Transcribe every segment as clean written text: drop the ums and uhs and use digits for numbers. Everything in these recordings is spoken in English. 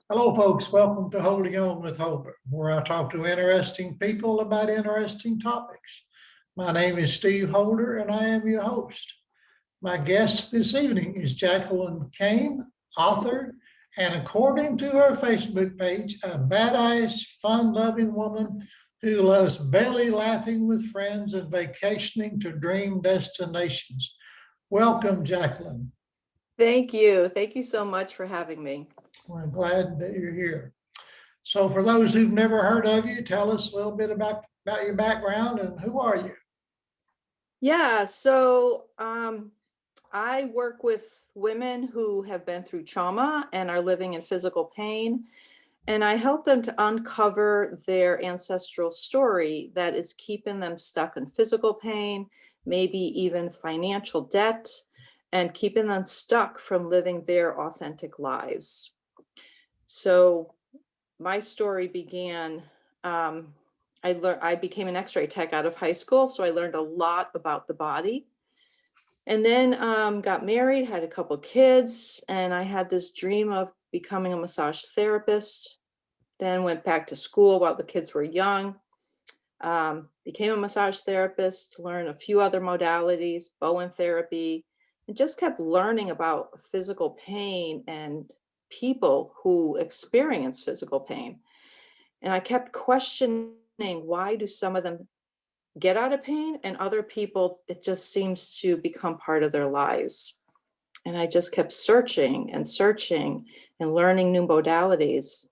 Hello, folks. Welcome to Holding On with Hope, where I talk to interesting people about interesting topics. My name is Steve Holder, and I am your host. My guest this evening is Jacqueline Kane, author, and according to her Facebook page, a badass, fun-loving woman who loves belly laughing with friends and vacationing to dream destinations. Welcome, Jacqueline. Thank you. Thank you so much for having me. Well, I'm glad that you're here. So for those who've never heard of you, tell us a little bit about your background and who are you? Yeah, so I work with women who have been through trauma and are living in physical pain, and I help them to uncover their ancestral story that is keeping them stuck in physical pain, maybe even financial debt, and keeping them stuck from living their authentic lives. So my story began, I became an X-ray tech out of high school, so I learned a lot about the body. And then got married, had a couple kids, and I had this dream of becoming a massage therapist. Then went back to school while the kids were young, became a massage therapist, learned a few other modalities, Bowen therapy, and just kept learning about physical pain and people who experience physical pain. And I kept questioning, why do some of them get out of pain and other people, it just seems to become part of their lives. And I just kept searching and searching and learning new modalities.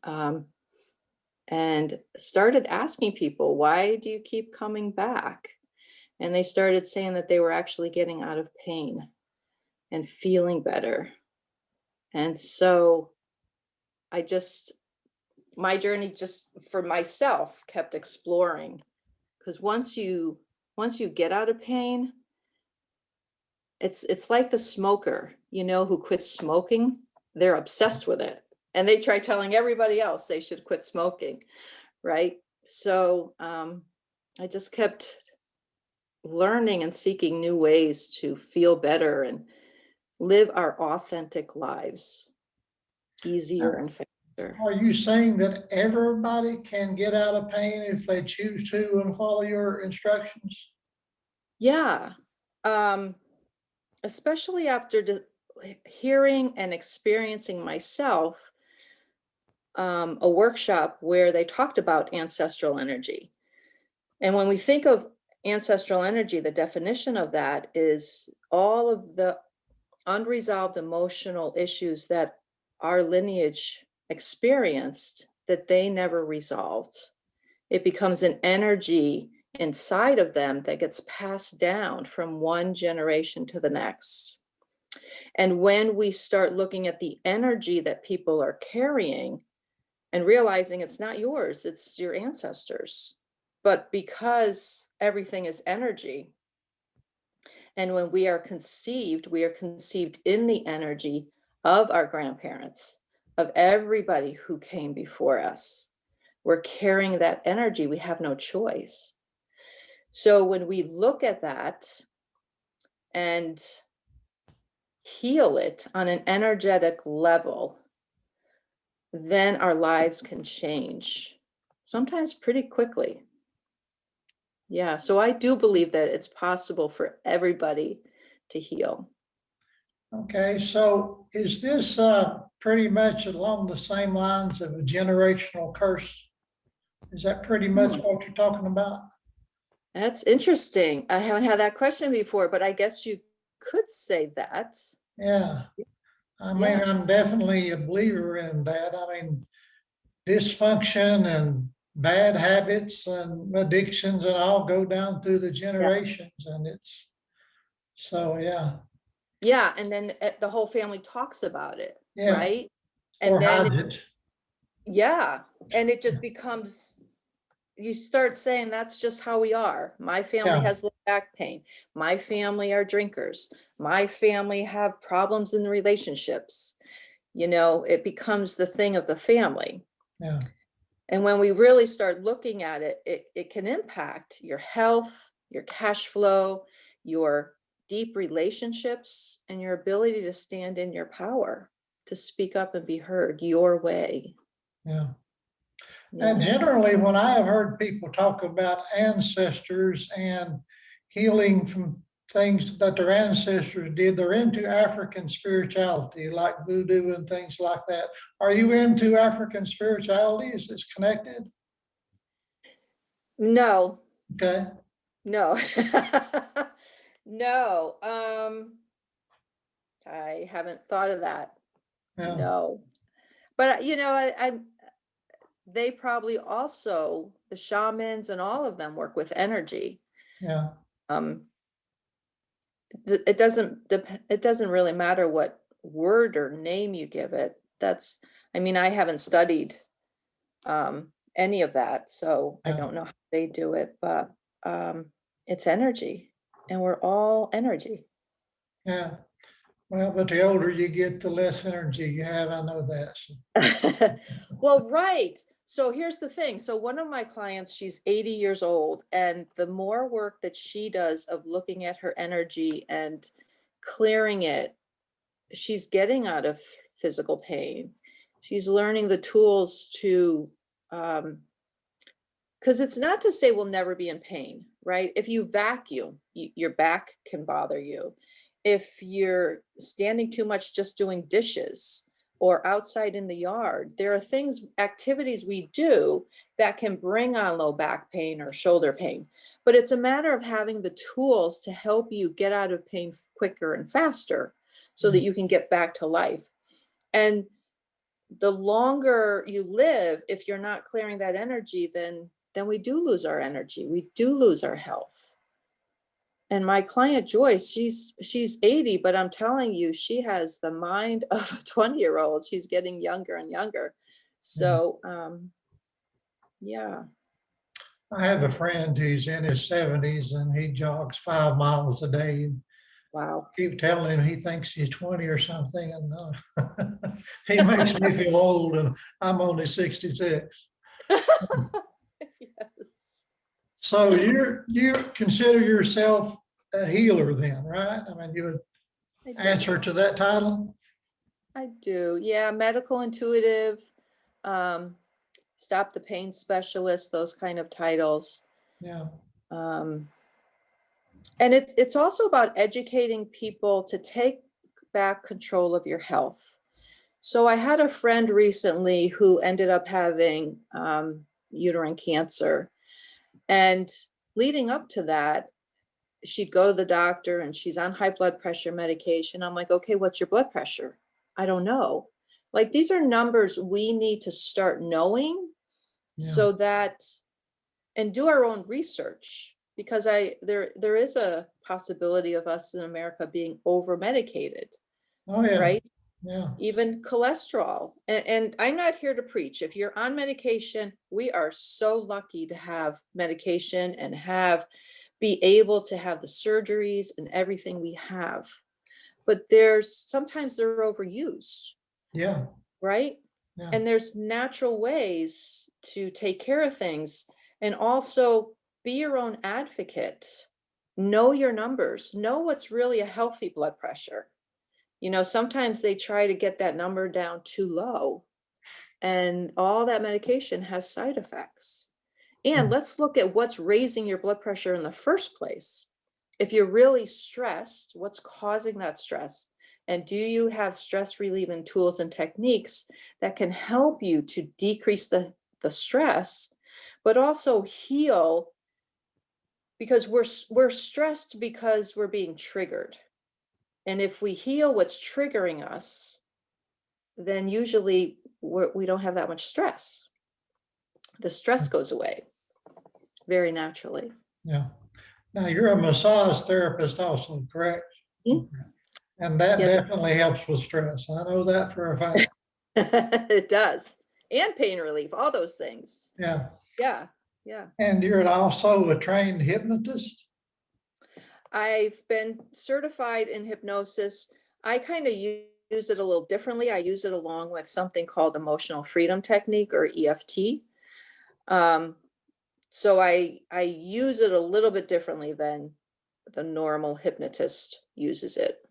And started asking people, why do you keep coming back? And they started saying that they were actually getting out of pain and feeling better. And so my journey just for myself kept exploring, because once you get out of pain, it's like the smoker, who quits smoking. They're obsessed with it, and they try telling everybody else they should quit smoking, right? So I just kept learning and seeking new ways to feel better and live our authentic lives easier and faster. Are you saying that everybody can get out of pain if they choose to and follow your instructions? Yeah. Especially after hearing and experiencing myself a workshop where they talked about ancestral energy. And when we think of ancestral energy, the definition of that is all of the unresolved emotional issues that our lineage experienced that they never resolved. It becomes an energy inside of them that gets passed down from one generation to the next. And when we start looking at the energy that people are carrying and realizing it's not yours, it's your ancestors. But because everything is energy, and when we are conceived in the energy of our grandparents, of everybody who came before us. We're carrying that energy. We have no choice. So when we look at that and heal it on an energetic level, then our lives can change, sometimes pretty quickly. Yeah, so I do believe that it's possible for everybody to heal. Okay, so is this pretty much along the same lines of a generational curse? Is that pretty much what you're talking about? That's interesting. I haven't had that question before, but I guess you could say that. Yeah. I mean, I'm definitely a believer in that. I mean, dysfunction and bad habits and addictions and all go down through the generations, and it's so Yeah, and then the whole family talks about it, right? or And then hides it. and it just becomes, you start saying that's just how we are. My family has low back pain. My family are drinkers. My family have problems in relationships. It becomes the thing of the family. Yeah. And when we really start looking at it, it can impact your health, your cash flow, your deep relationships, and your ability to stand in your power. to speak up and be heard your way. Yeah. Yeah. And generally, when I have heard people talk about ancestors and healing from things that their ancestors did, they're into African spirituality, like voodoo and things like that. Are you into African spirituality? Is this connected? No, Okay. no. No, I haven't thought of that. Yeah. No. But you know, they probably also, the shamans and all of them work with energy. Yeah. Um, it doesn't really matter what word or name you give it. I mean, I haven't studied any of that, so I Yeah. don't know how they do it, but it's energy, and we're all energy. Yeah. Well, but the older you get, the less energy you have. I know that. So. Well, right. So here's the thing. So one of my clients, she's 80 years old, and the more work that she does of looking at her energy and clearing it, she's getting out of physical pain. She's learning the tools to, because it's not to say we'll never be in pain, right? If you vacuum, your back can bother you. If you're standing too much just doing dishes or outside in the yard, there are things, activities we do that can bring on low back pain or shoulder pain. But it's a matter of having the tools to help you get out of pain quicker and faster so that you can get back to life. And the longer you live, if you're not clearing that energy, then we do lose our energy. We do lose our health. And my client Joyce, she's 80, but I'm telling you, she has the mind of a 20-year-old. She's getting younger and younger. So yeah. I have a friend who's in his 70s and he jogs 5 miles a day. Wow. Keep telling him he thinks he's 20 or something, and he makes me feel old, and I'm only 66. Yes. So you consider yourself a healer then, right? I mean, you would answer to that title? I do. Yeah, medical intuitive, stop the pain specialist, those kind of titles. Yeah. And it's also about educating people to take back control of your health. So I had a friend recently who ended up having uterine cancer. And leading up to that, she'd go to the doctor and she's on high blood pressure medication. I'm like, okay, what's your blood pressure? I don't know. Like, these are numbers we need to start knowing so that, and do our own research, because there is a possibility of us in America being over medicated. Oh, yeah. Right? Yeah. Even cholesterol. And I'm not here to preach. If you're on medication, we are so lucky to have medication and be able to have the surgeries and everything we have. But sometimes they're overused. Yeah. Right? Yeah. And there's natural ways to take care of things, and also be your own advocate. Know your numbers. Know what's really a healthy blood pressure. You know, sometimes they try to get that number down too low, and all that medication has side effects. And let's look at what's raising your blood pressure in the first place. If you're really stressed, what's causing that stress? And do you have stress relieving tools and techniques that can help you to decrease the stress, but also heal? Because we're stressed because we're being triggered. And if we heal what's triggering us, then usually we don't have that much stress. The stress goes away very naturally. Yeah. Now, you're a massage therapist also, correct? Mhm. And that Yeah. definitely helps with stress. I know that for a fact. It does. And pain relief, all those things. Yeah. Yeah. Yeah. And you're also a trained hypnotist? I've been certified in hypnosis. I kind of use it a little differently. I use it along with something called emotional freedom technique, or EFT. So I use it a little bit differently than the normal hypnotist uses it.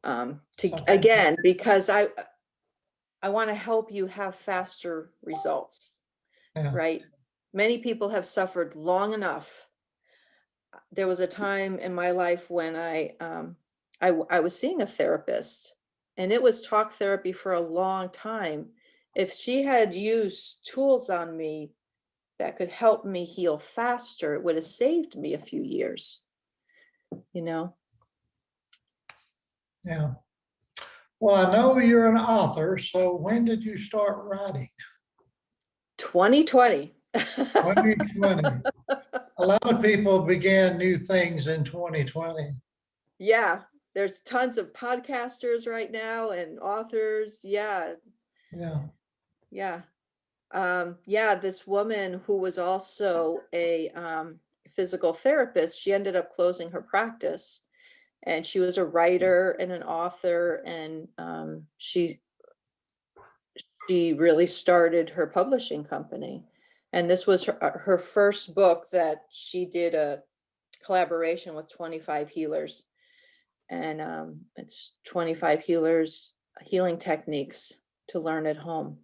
Okay. again, because I want to help you have faster results, Yeah. right? Many people have suffered long enough. There was a time in my life when I was seeing a therapist, and it was talk therapy for a long time. If she had used tools on me that could help me heal faster, it would have saved me a few years, you know? Yeah. Well, I know you're an author, so when did you start writing? 2020. 2020. A lot of people began new things in 2020. Yeah, there's tons of podcasters right now and authors. Yeah, Yeah. yeah. Yeah, this woman who was also a physical therapist, she ended up closing her practice. And she was a writer and an author, and she really started her publishing company. And this was her first book that she did a collaboration with 25 healers. And it's 25 healers healing techniques to learn at home.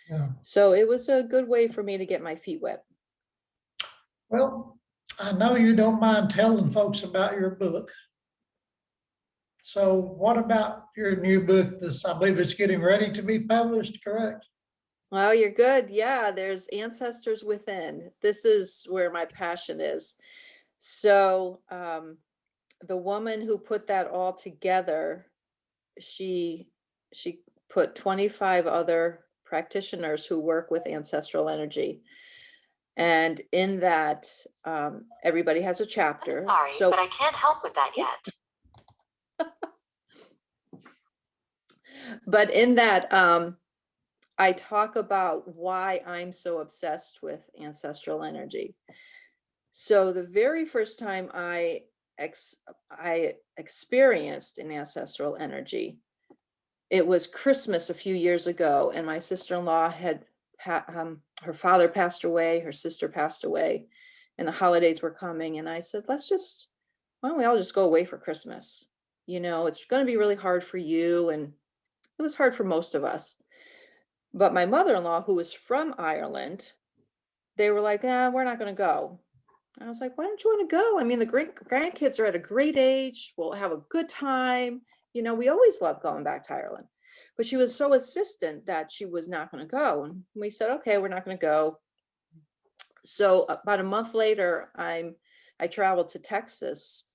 Yeah. So it was a good way for me to get my feet wet. Well, I know you don't mind telling folks about your book. So what about your new book? This, I believe it's getting ready to be published, correct? Well, you're good. Yeah, there's ancestors within. This is where my passion is. So the woman who put that all together, she put 25 other practitioners who work with ancestral energy. And in that, everybody has a chapter. Sorry, So, but I can't help with that yet. but in that, I talk about why I'm so obsessed with ancestral energy. So the very first time I experienced an ancestral energy, it was Christmas a few years ago, and my sister-in-law had her father passed away, her sister passed away, and the holidays were coming. And I said, why don't we all just go away for Christmas? You know, it's going to be really hard for you, and it was hard for most of us. But my mother-in-law, who was from Ireland, they were like, we're not going to go. I was like, why don't you want to go? I mean, the great grandkids are at a great age. We'll have a good time. You know, we always love going back to Ireland. But she was so insistent that she was not going to go. And we said, okay, we're not going to go. So about a month later, I traveled to Texas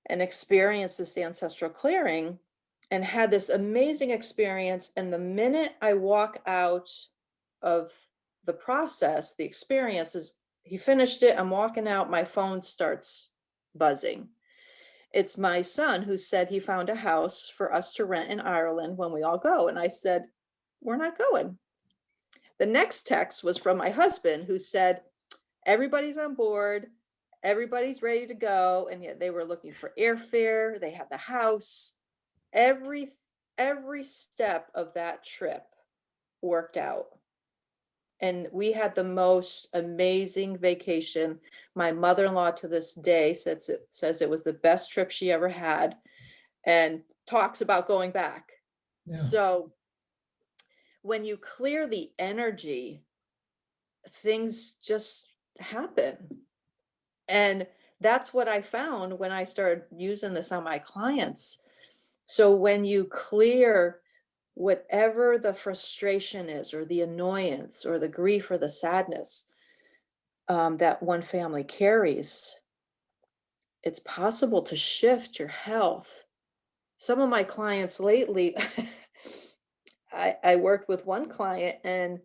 and experienced this ancestral clearing and had this amazing experience. And the minute I walk out of the process, the experience is, he finished it, I'm walking out, my phone starts buzzing. It's my son who said he found a house for us to rent in Ireland when we all go. And I said, we're not going. The next text was from my husband, who said, everybody's on board, everybody's ready to go. And yet they were looking for airfare, they had the house. Every step of that trip worked out. And we had the most amazing vacation. My mother-in-law to this day says it was the best trip she ever had, and talks about going back. Yeah. So when you clear the energy, things just happen. And that's what I found when I started using this on my clients. So when you clear whatever the frustration is, or the annoyance, or the grief, or the sadness that one family carries, it's possible to shift your health. Some of my clients lately, I worked with one client, and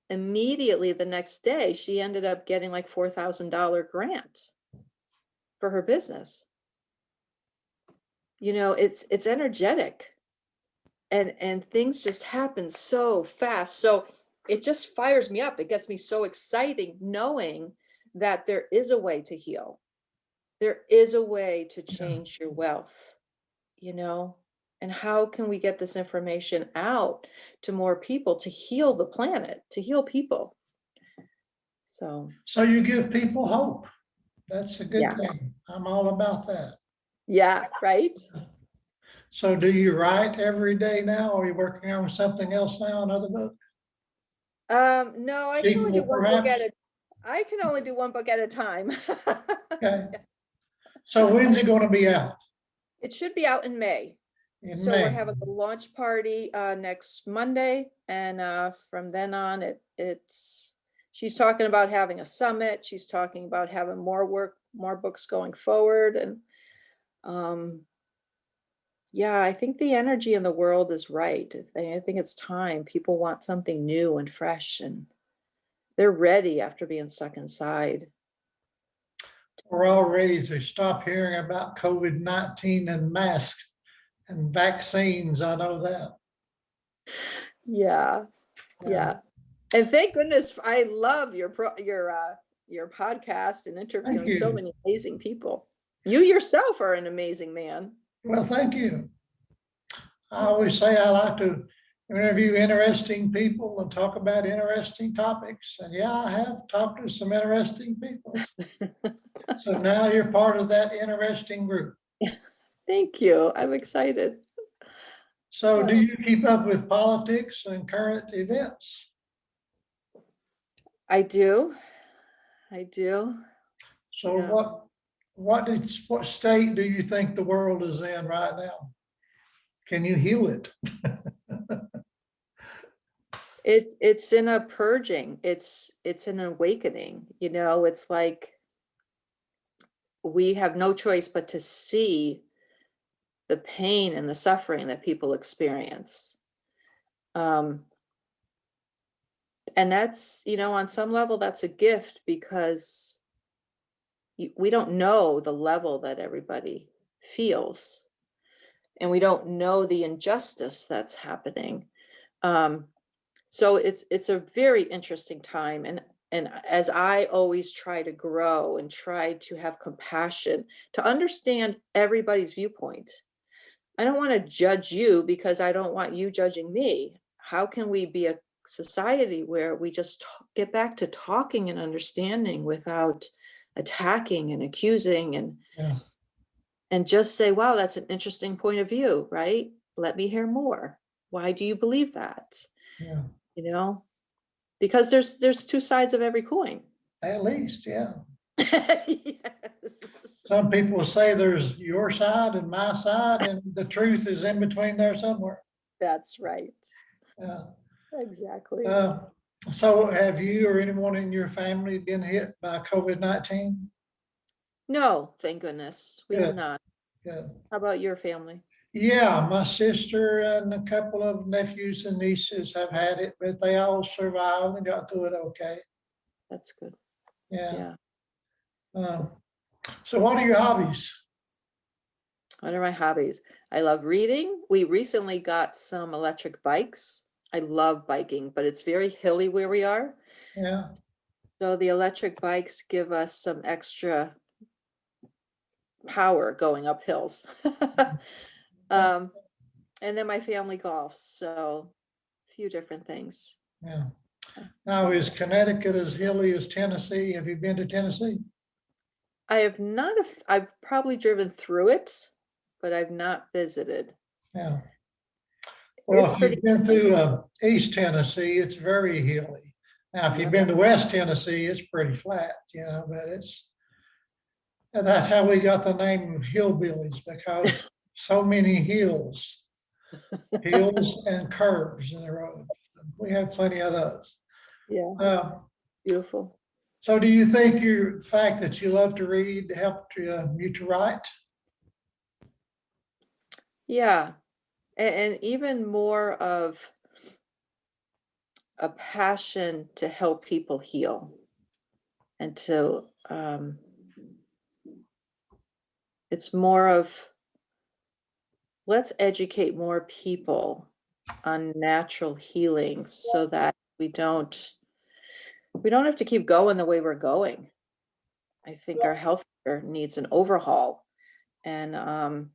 immediately the next day, she ended up getting like $4,000 grant for her business. You know, it's energetic. And things just happen so fast. So it just fires me up. It gets me so exciting knowing that there is a way to heal. There is a way to change your wealth, you know? And how can we get this information out to more people to heal the planet, to heal people? So you give people hope. That's a good yeah. thing. I'm all about that. Yeah, right. So do you write every day now? Or are you working on something else now, another book? No, I can only do Sequel, one book at perhaps? I can only do one book at a time. Okay. So when's it going to be out? It should be out in May. In So we're May? having a launch party next Monday, and from then on, she's talking about having a summit. She's talking about having more books going forward, and yeah, I think the energy in the world is right. I think it's time. People want something new and fresh, and they're ready after being stuck inside. We're all ready to stop hearing about COVID-19 and masks and vaccines. I know that. Yeah, yeah. And thank goodness, I love your podcast and Thank interviewing so you. many amazing people. You yourself are an amazing man. Well, thank you. I always say I like to interview interesting people and talk about interesting topics. And yeah, I have talked to some interesting people. So now you're part of that interesting group. Thank you. I'm excited. So do you keep up with politics and current events? I do. I do. So Yeah. what state do you think the world is in right now? Can you heal it? It's in a purging. It's an awakening. It's like we have no choice but to see the pain and the suffering that people experience. And that's, on some level, that's a gift, because we don't know the level that everybody feels, and we don't know the injustice that's happening. So it's a very interesting time, and as I always try to grow and try to have compassion, to understand everybody's viewpoint. I don't want to judge you because I don't want you judging me. How can we be a society where we just get back to talking and understanding without attacking and accusing, Yeah. and just say, wow, that's an interesting point of view, right? Let me hear more. Why do you believe that? Yeah. Because there's two sides of every coin. At least, yeah. Yes. Some people say there's your side and my side, and the truth is in between there somewhere. That's right. Yeah. Exactly. So have you or anyone in your family been hit by COVID-19? No, thank goodness. We have not. Yeah. How about your family? Yeah, my sister and a couple of nephews and nieces have had it, but they all survived and got through it okay. That's good. Yeah. Yeah. So what are your hobbies? What are my hobbies? I love reading. We recently got some electric bikes. I love biking, but it's very hilly where we are. Yeah. So the electric bikes give us some extra power going up hills. And then my family golfs. So a few different things. Yeah. Now, is Connecticut as hilly as Tennessee? Have you been to Tennessee? I have not, I've probably driven through it, but I've not visited. Yeah. Well, It's if pretty. you've been through East Tennessee, it's very hilly. Now, if you've been to West Tennessee, it's pretty flat, but and that's how we got the name Hillbillies, because so many hills and curves in the road. We have plenty of those. Yeah. Beautiful. So do you think the fact that you love to read helped you to write? Yeah. And even more of a passion to help people heal, and to, it's more of, let's educate more people on natural healing so that we don't have to keep going the way we're going. I think our healthcare needs an overhaul, and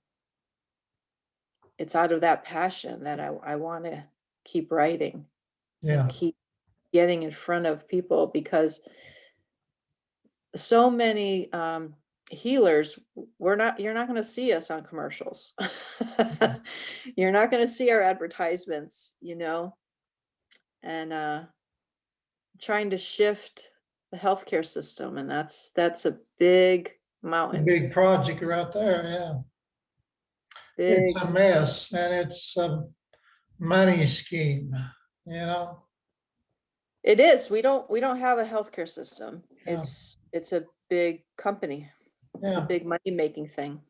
it's out of that passion that I want to keep writing Yeah. and keep getting in front of people, because so many healers, you're not going to see us on commercials. You're not going to see our advertisements, and trying to shift the healthcare system. And that's a big A mountain. big project right there, yeah. It's Big. a mess and it's a money scheme, you know? It is. We don't have a healthcare system. Yeah. It's a big company. It's a Yeah, big money-making thing.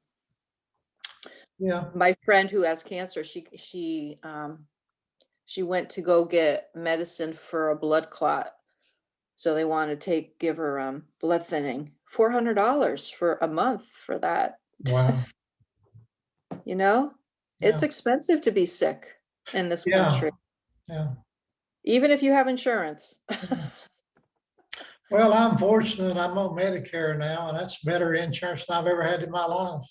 yeah, My friend who has cancer, she went to go get medicine for a blood clot. So they want to give her blood thinning. $400 for a month for that. wow, It's yeah, expensive to be sick in this yeah, country, yeah. even if you have insurance. Well, I'm fortunate, I'm on Medicare now, and that's better insurance than I've ever had in my life.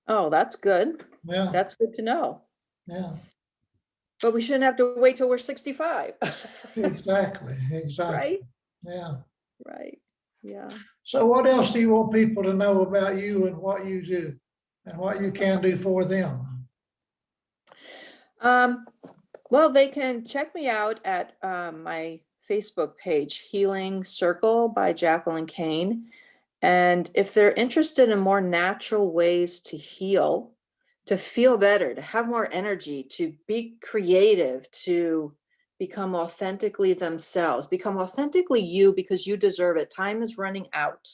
Oh, that's good. Yeah, That's good to know. yeah, But we shouldn't have to wait till we're 65. exactly, exactly, Right? yeah. Right. Yeah. So what else do you want people to know about you and what you do and what you can do for them? Well, they can check me out at my Facebook page, Healing Circle by Jacqueline Kane. And if they're interested in more natural ways to heal, to feel better, to have more energy, to be creative, to become authentically themselves, become authentically you, because you deserve it. Time is running out,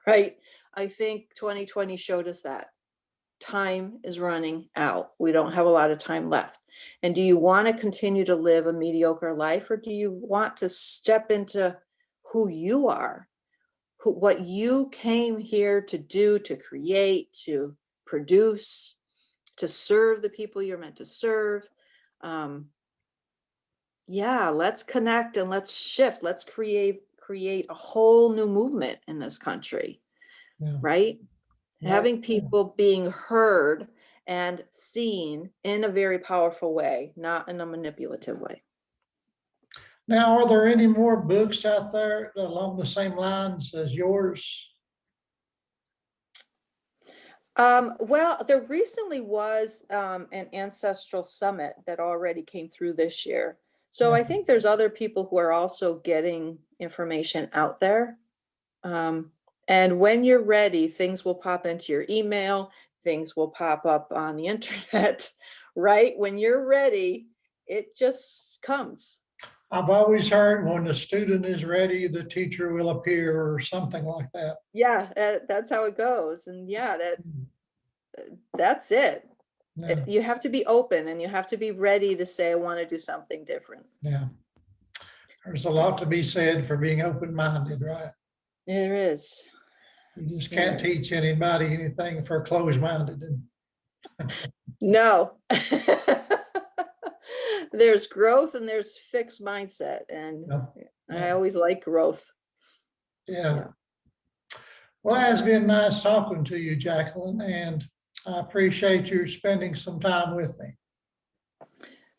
right? I think 2020 showed us that. Time is running out. We don't have a lot of time left. And do you want to continue to live a mediocre life, or do you want to step into who you are? What you came here to do, to create, to produce, to serve the people you're meant to serve. Yeah, let's connect and let's shift. Let's create a whole new movement in this country, Yeah. right? Yeah. Having people being heard and seen in a very powerful way, not in a manipulative way. Now, are there any more books out there along the same lines as yours? Well, there recently was an ancestral summit that already came through this year. So Yeah. I think there's other people who are also getting information out there. And when you're ready, things will pop into your email, things will pop up on the internet, right? When you're ready, it just comes. I've always heard when the student is ready, the teacher will appear or something like that. Yeah, that's how it goes. And yeah, that's it. Yeah, You have to be open and you have to be ready to say, I want to do something different. yeah. There's a lot to be said for being open-minded, right? There is. You just can't teach anybody anything for closed-minded. No. There's growth and there's fixed mindset. And I always like growth. Yeah. Well, it has been nice talking to you, Jacqueline, and I appreciate you spending some time with me.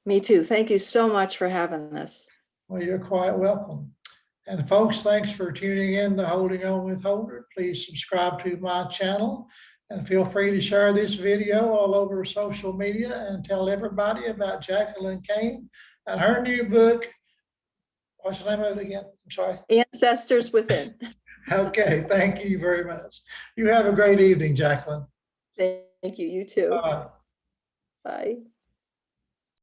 Me too. Thank you so much for having this. Well, you're quite welcome. And folks, thanks for tuning in to Holding On with Holder. Please subscribe to my channel and feel free to share this video all over social media and tell everybody about Jacqueline Kane and her new book. What's the name of it again? I'm sorry. Ancestors Within. Okay, thank you very much. You have a great evening, Jacqueline. Thank you. You too. Bye. Bye.